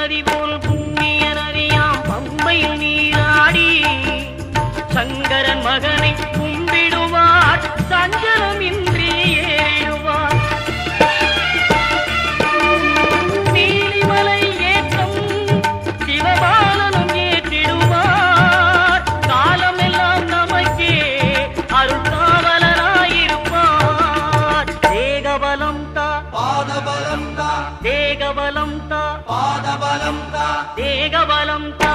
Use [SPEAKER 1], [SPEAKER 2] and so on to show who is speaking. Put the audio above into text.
[SPEAKER 1] நதி போல் புண்ணிய நதியாம் பம்பையில் நீராடி சங்கரன் மகனை கும்பிடுவார் சஞ்சலமின்றி ஏறிடுவார். நீலிமலை ஏற்றம் சிவபாலனும் ஏற்றிடுவார். காலமெல்லாம் நமக்கே அருள்காவலனாயிருப்பார். தேகபலம் தா
[SPEAKER 2] பாதபலம் தா
[SPEAKER 1] தேகபலம் தா
[SPEAKER 2] பாதபலம் தா
[SPEAKER 1] தேகபலம் தா